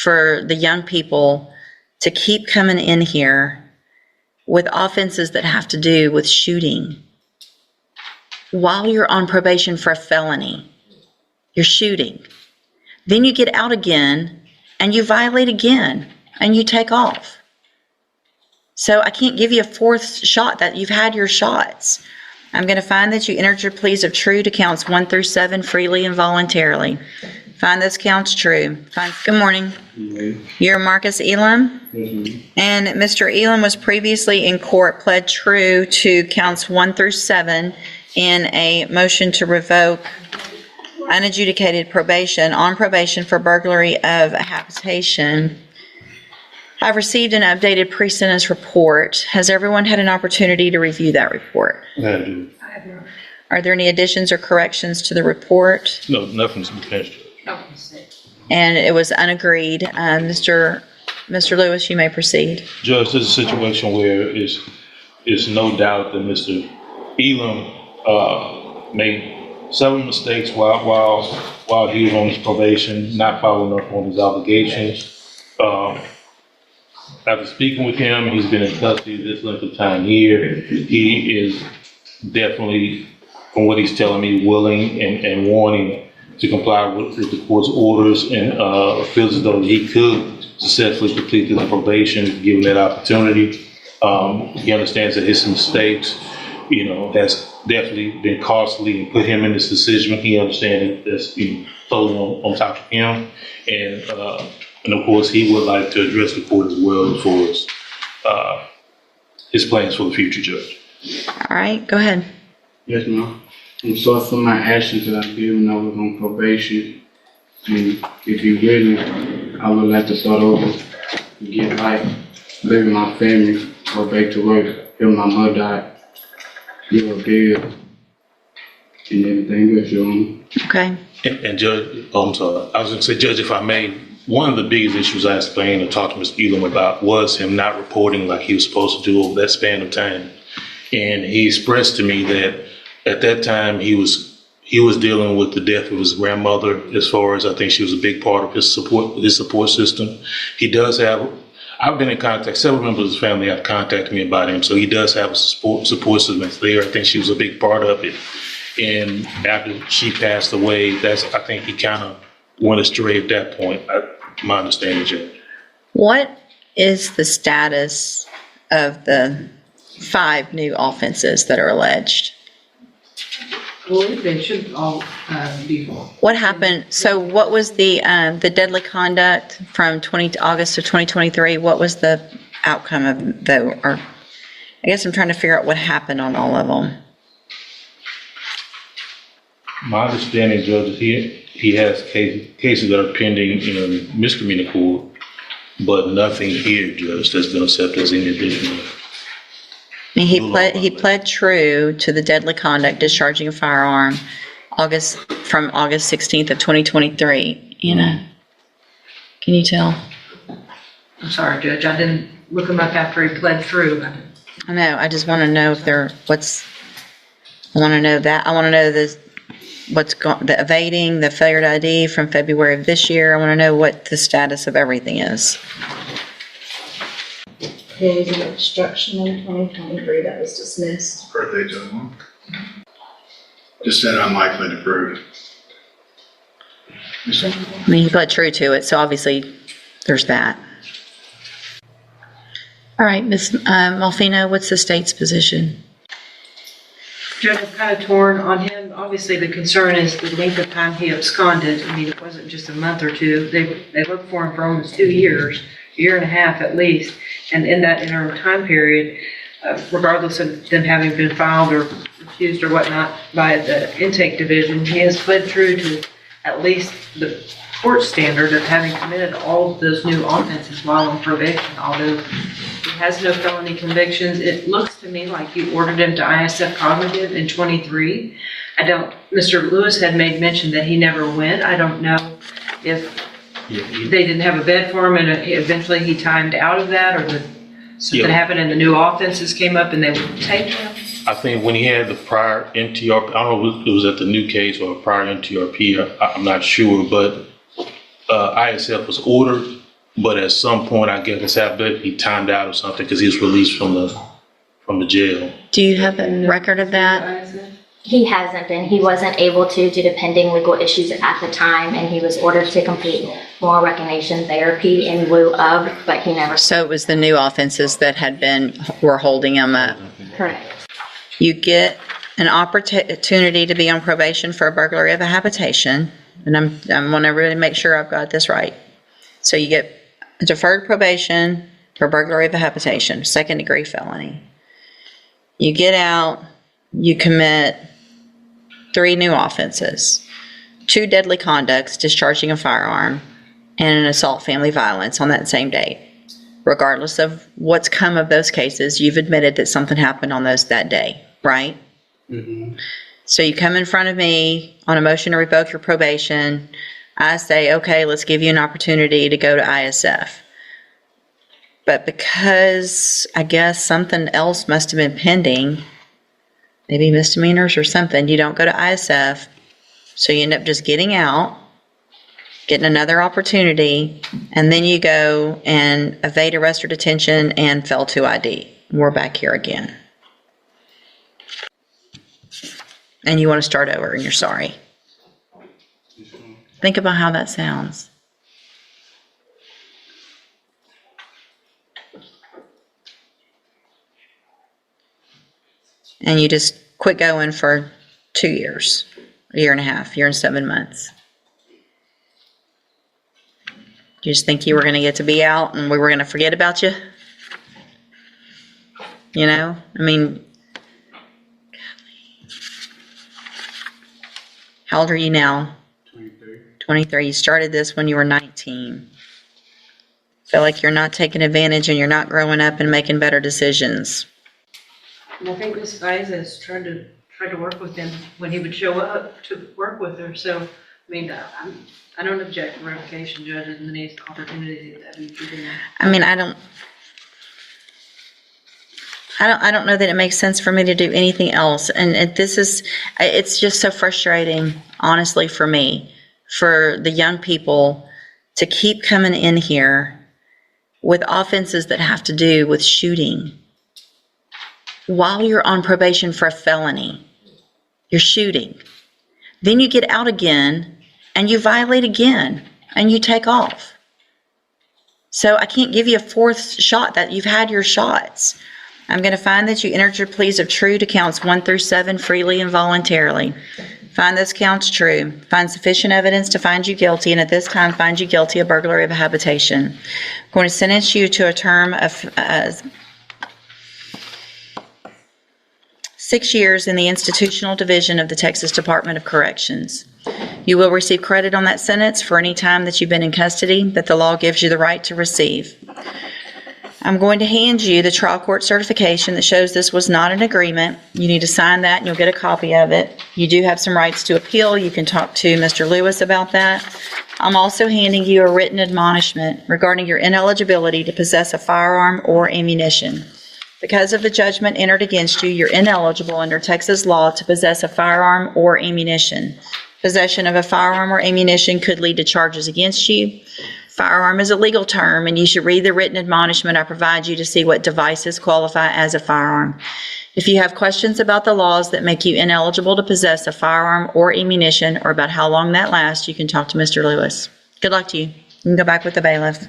for the young people to keep coming in here with offenses that have to do with shooting while you're on probation for a felony. You're shooting. Then you get out again and you violate again and you take off. So I can't give you a fourth shot. That you've had your shots. I'm going to find that you entered your pleas of true to counts 1 through 7 freely and voluntarily. Find those counts true. Good morning. You're Marcus Elim? And Mr. Elim was previously in court, pled true to counts 1 through 7 in a motion to revoke unadjudicated probation, on probation for burglary of a habitation. I've received an updated pre-sentence report. Has everyone had an opportunity to review that report? I do. Are there any additions or corrections to the report? No, nothing's been finished. And it was unagreed. Mr. Lewis, you may proceed. Judge, this is a situation where it's no doubt that Mr. Elim made several mistakes while he was on his probation, not following up on his obligations. After speaking with him, he's been in custody this length of time here. He is definitely, from what he's telling me, willing and wanting to comply with the court's orders, and feels as though he could successfully complete his probation given that opportunity. He understands that his mistakes, has definitely been costly and put him in this decision. He understands that's totally on top of him, and of course he would like to address the court as well as far as his plans for the future, Judge. All right, go ahead. Yes, ma'am. I'm sorry for my actions that I did when I was on probation. And if you really, I would like to start over, get life, live with my family, go back to work, help my mother died, give her bill, and everything else, you know. Okay. And Judge, I'm sorry. I was going to say, Judge, if I may, one of the biggest issues I explained and talked to Mr. Elim about was him not reporting like he was supposed to do over that span of time. And he expressed to me that at that time he was dealing with the death of his grandmother, as far as I think she was a big part of his support system. He does have, I've been in contact, several members of his family have contacted me about him, so he does have a support system that's there. I think she was a big part of it. And after she passed away, I think he kind of went astray at that point, my understanding, Judge. What is the status of the 5 new offenses that are alleged? Well, they should all be. What happened? So what was the deadly conduct from August of 2023? What was the outcome of the, or I guess I'm trying to figure out what happened on all of them. My understanding, Judge, is he has cases that are pending in misdemeanor court, but nothing here, Judge, that's been accepted as any additional. I mean, he pled true to the deadly conduct, discharging a firearm, from August 16th of 2023. Can you tell? I'm sorry, Judge, I didn't look him up after he pled through. I know. I just want to know if I want to know that. I want to know the evading, the failure to ID from February of this year. I want to know what the status of everything is. His obstruction in 2023 that was dismissed. Birthday gentleman. Just said unlikely to prove. I mean, he pled true to it, so obviously there's that. All right, Ms. Malfino, what's the state's position? Judge, I'm kind of torn on him. Obviously, the concern is the length of time he absconded. I mean, it wasn't just a month or two. They looked for him for almost 2 years, a year and a half at least. And in that interim time period, regardless of them having been filed or accused or whatnot by the intake division, he has pled true to at least the court standard of having committed all of those new offenses while on probation. Although he has no felony convictions, it looks to me like you ordered him to ISF cognitive in 23. Mr. Lewis had made mention that he never went. I don't know if they didn't have a bed for him and eventually he timed out of that, or something happened and the new offenses came up and they would take him. I think when he had the prior MTRP, I don't know if it was at the new case or a prior MTRP, I'm not sure, but ISF was ordered, but at some point, I guess after he timed out or something because he was released from the jail. Do you have a record of that? He hasn't been. He wasn't able to due to pending legal issues at the time, and he was ordered to complete moral recognition therapy in lieu of, but he never. So it was the new offenses that were holding him up. Correct. You get an opportunity to be on probation for a burglary of a habitation, and I'm want to really make sure I've got this right. So you get deferred probation for burglary of a habitation, second-degree felony. You get out, you commit 3 new offenses, 2 deadly conducts, discharging a firearm, and an assault family violence on that same date. Regardless of what's come of those cases, you've admitted that something happened on those that day, right? Mm-hmm. So you come in front of me on a motion to revoke your probation. I say, okay, let's give you an opportunity to go to ISF. But because I guess something else must have been pending, maybe misdemeanors or something, you don't go to ISF. So you end up just getting out, getting another opportunity, and then you go and evade arrest or detention and fail to ID. We're back here again. And you want to start over and you're sorry. Think about how that sounds. And you just quit going for 2 years, a year and a half, year and 7 months. You just think you were going to get to be out and we were going to forget about you? You know, I mean, how old are you now? 23. 23. You started this when you were 19. Feel like you're not taking advantage and you're not growing up and making better decisions. And I think Ms. Vizes tried to work with him when he would show up to work with her. So, I mean, I don't object to revocation, Judge, and any opportunity that we've given him. I mean, I don't know that it makes sense for me to do anything else. And it's just so frustrating, honestly, for me, for the young people to keep coming in here with offenses that have to do with shooting. While you're on probation for a felony, you're shooting. Then you get out again and you violate again and you take off. So I can't give you a 4th shot. That you've had your shots. I'm going to find that you entered your pleas of true to counts 1 through 7 freely and voluntarily. Find those counts true. Find sufficient evidence to find you guilty, and at this time find you guilty of burglary of a habitation. I'm going to sentence you to a term of 6 years in the institutional division of the Texas Department of Corrections. You will receive credit on that sentence for any time that you've been in custody that the law gives you the right to receive. I'm going to hand you the trial court certification that shows this was not an agreement. You need to sign that and you'll get a copy of it. You do have some rights to appeal. You can talk to Mr. Lewis about that. I'm also handing you a written admonishment regarding your ineligibility to possess a firearm or ammunition. Because of the judgment entered against you, you're ineligible under Texas law to possess a firearm or ammunition. Possession of a firearm or ammunition could lead to charges against you. Firearm is a legal term, and you should read the written admonishment I provide you to see what devices qualify as a firearm. If you have questions about the laws that make you ineligible to possess a firearm or ammunition, or about how long that lasts, you can talk to Mr. Lewis. Good luck to you. You can go back with the bailiff.